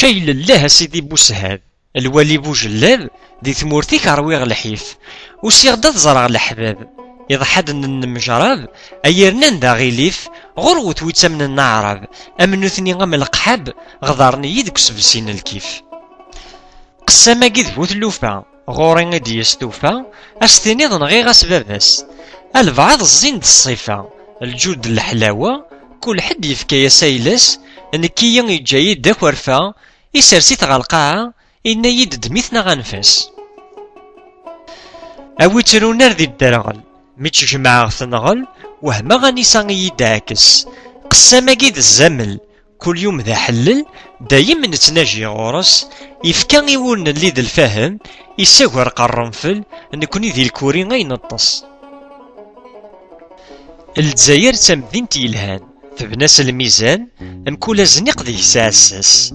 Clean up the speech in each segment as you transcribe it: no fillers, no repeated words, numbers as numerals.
شي لله سيدي بوسهاد الوالي بوجلاب دي ثمورتيك رويغ الحيف وسيغدا تزرع الحباب يضحد النمجراب ايرنان دا غيليف غروت ويتسمن النعراب امنوثني غم القحاب غضارني يدك سبسين الكيف قسما قد فوت اللوفا غوري غدي يستوفا استيني ضنغي غاس باباس البعض الزين د الصيفة الجود الحلاوة كل حد يفكا يسايلس نكيا يجاي داك ورفا يسرسيت غالقاعة إنا يدد ميثنا غنفاس أوي ترونار ذي الدرغل ميتش جماعة ثنغل وهما غنيسا يداكس قسما قيد الزمل كل يوم ذا حلل دايما نتناجي غورس يفكا يولن اللي ذا الفهم يساور قرنفل نكوني ذي الكوري غينطس الجزائر تمدينتي الهان فبناس الميزان مكولا زنيق ذي ساسس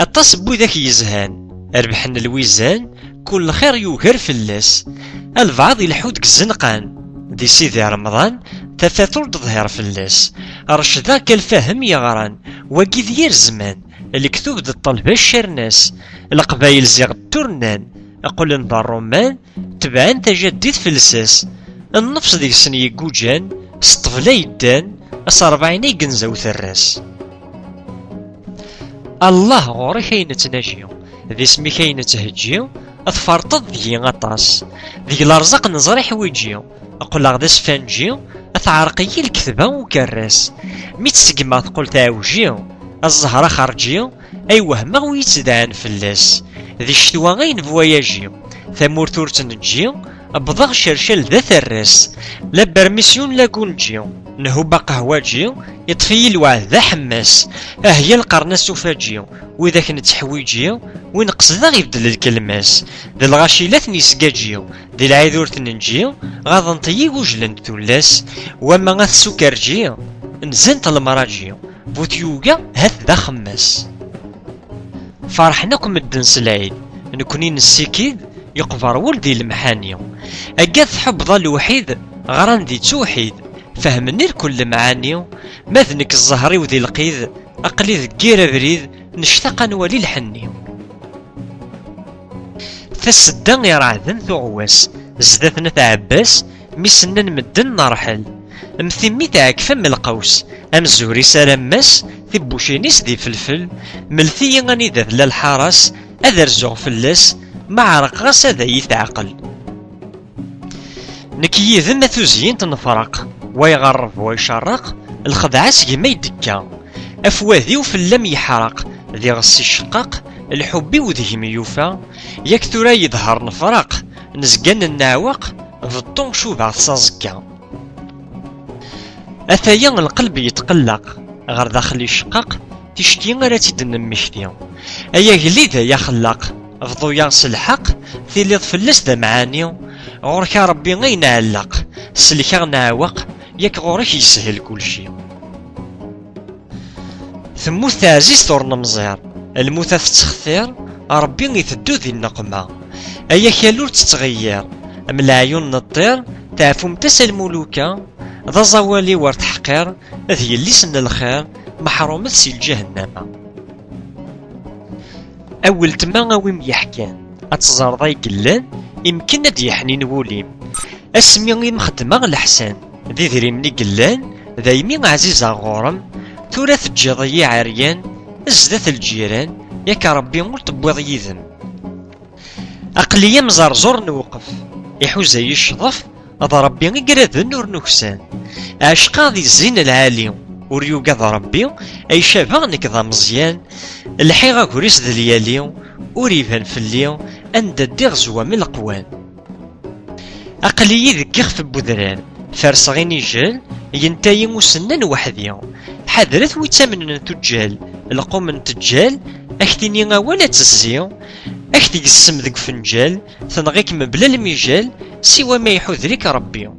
الطاس بو ذاك يزهان ربحنا الويزان كل خير يوهر فلاس البعض يلحودك الزنقان ذي سيدي رمضان تفاثر تظهر فلاس رشداك الفهم يغران وكي ذير زمان الكتوب ذي الطلبة الشرناس القبايل زيغ الترنان أقول نضار الرومان تبعان تجديد فلساس النفس ذي سني يقوجان سطفلا يدان أصربعيني يقنزاو ثراس الله غوري كاين تناجيو ذي سمي كاين تهجيو أثفرطض ذي غطاس ذي الأرزاق نزري حويجيو أقول غدا سفانجيو أثعرقي الكذبة وكراس ميت تسقما تقول تعوجيو الزهرة خرجيو أي وهما ويتدعان فلاس ذي الشتوى غين فواياجيو ثمور تورت نجيو أبضغ شرشل ذا ثراس لا برميسيون لا كونجيو نهوبا قهواجيو يطفي الوعد ذا حماس هي القرناس وفاجيو وإذا كنت حويجيو وينقص ذا غيبدل الكلماس ذي الغاشيلات نيسكاجيو ذي العيذور تنجيو غاضا نطيي وجلن تولاس وما غاث سكرجيو نزنت المراجيو بوتيوغا هاث ذا خماس فرحناكم الدنس العيد نكونين السكيد يقفر ولدي المحانيو أقاث حب ظل وحيد غران ذي توحيد فهمني الكل معانيو ماذنك الزهري وذي القيذ أقلي ذكير بريد نشتاق نولي الحنيو فالسدان يرعذن ثعواس زدثنا تعباس ميسنن مدن نرحل مثمي تعكفا من القوس أمزوري سلاماس ثبوشينيس ذي فلفل ملثي غني ذا الحرس أذر زوغ فلاس مع رقاس ذا يتعقل نكي ذم ثوزين تنفرق ويغرب ويشرق الخدعة سيما يدكا أفواذي وفلم يحرق ذي غصي الشقاق الحبي وذهم يوفا يكثر يظهر نفرق نزقن النعوق ضدون شو بعض صازكا أثايا القلب يتقلق غير داخل الشقاق تشتي غير تدن مشتي أيا قليدا يا خلاق غضو يغس الحق ثيليض فلس دا معانيو غورك ربي غين علق سلكا نعوق ياك غورك يسهل كل شي ثموت تعزيز طور نمزير الموتى تتخثير ربي يثدو ذي النقمة أيا كالور تتغير أم العيون نطير تعفو متسى الملوكة ذا زوالي ور تحقير ذي اللي سن الخير محرومة سي الجهنم أول تما ويم يحكان أتزارضاي قلان يمكن أد يحنين ووليم أسمي غي مخدمة الحسان ذي ذري مني قلان ذايمي عزيزة غورم ثلاث جضي عريان ازدث الجيران ياك ربي مول تبوض يذم أقليا مزرزور نوقف يحوز يشظف هذا ربي قراد نور نكسان عشقا ذي الزين العالي وريوقا ذا ربي أي شابا نكذا مزيان الحيغا كوريس ذا ليالي وريفان في الليل أندى الدغزوة من القوان أقلي ذك يخف بودران فارس غيني جال ينتاي مسنن وحدي حذرت ويتامن تجال القوم تجال أكتيني ولا تزيو أكتي السم ذك فنجال تنغيك مبلا المجال سوى ما يحذرك ربي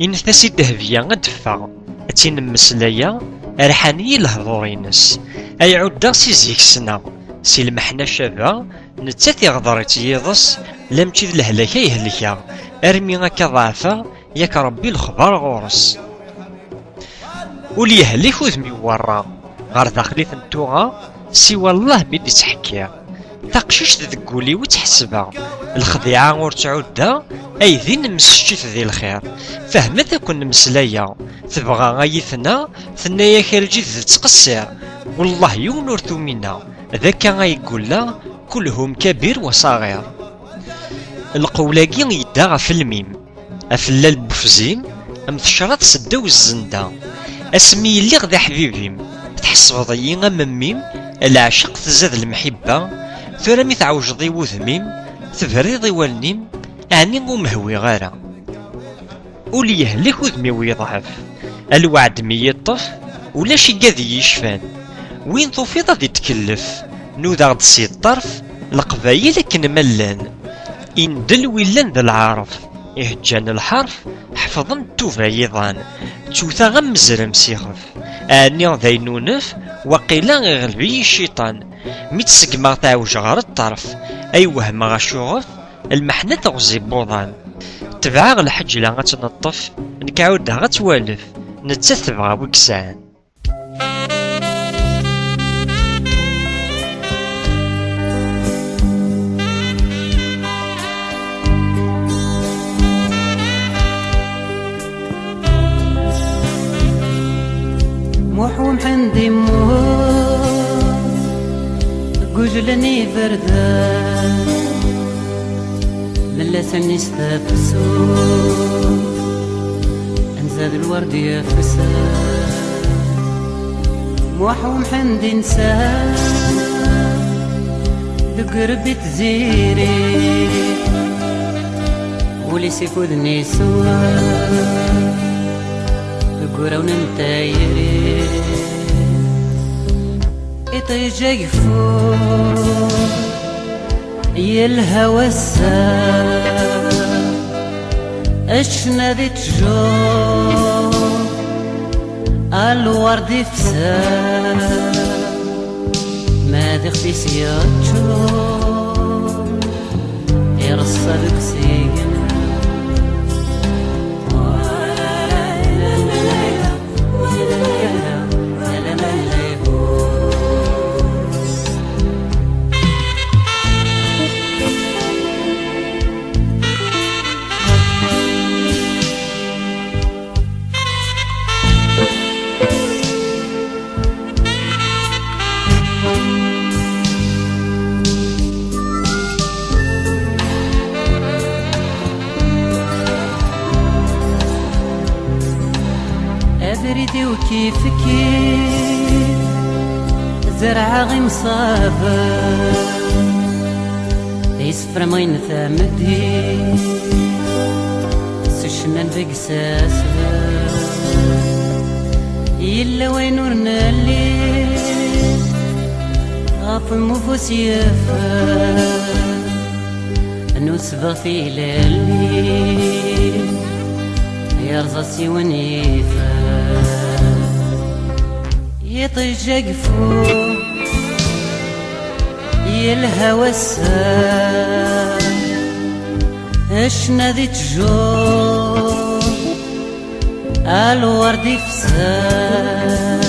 ينثسي الدهبية غدفع أتين مسلايا رحاني الهضورينس أي عدا سي زيك سنا سي المحنا شابا نتاتي غضرت يضس لم تشذ الهلاكا يهلكا أرمي غاكا ضعفا ياك ربي الخبر غورس ولي يهلك وذمي ورا غار داخلي ثنتوغا سوى الله بيدي تحكي تقشيش تذكولي وتحسبها الخديعة ور تعود أي ذين مسجيت ذي الخير فهمت كون مسلايا تبغى غايثنا ثنايا خارجي تقصر والله يونور ثمينا ذاك غايقول لا كلهم كبير وصغير القولاقي يداغ في الميم أفلا البفزيم أمثشرات سداو الزندا اسمي اللي غدا حبيبيم تحسب ضيين مميم العشق تزاد المحبة ثرمي تعوجضي وذميم تفريضي والنيم أعني ومهوي غارة ولي يهلك وذمي ويضعف الوعد مي يطف ولا شي قاذي يشفان وين توفيض ذي تكلف نوذا غد سي الطرف القبايل كن ملان إن دل ويلان ذا العارف يهجان الحرف حفظن توفا يضان توثا غمزر مسيخف أني ذي نونف وقيلا غلبي الشيطان متسقما تعوج غار الطرف أي وهم غشوغف المحنة تغزي بوضان تبعا الحج لا غتنطف نكعودها غتوالف نتثبغا وكسان موحوم حندي قجلني فردان للا سني استفسو انزاد الورد يفسان موحوم حندي نسان ذقربي تزيري ولي سيكودني سوا قراو ننتايري يطيجيفو يا الهوى السام اشنا ذي تجو الورد فسام ما ذي خفيس ياتشو يرصد بسيقنا أدريدي وكيف كيف زرعة غي مصابة يسفر مين ثامدي سشنان بقساسة يلا وين ورنا الليل غاف المفوس يفا نوسبة في الليل يرزاسي ونيفا يطيجقفو يا الهوى السام اشنا ذي تجو الورد فسام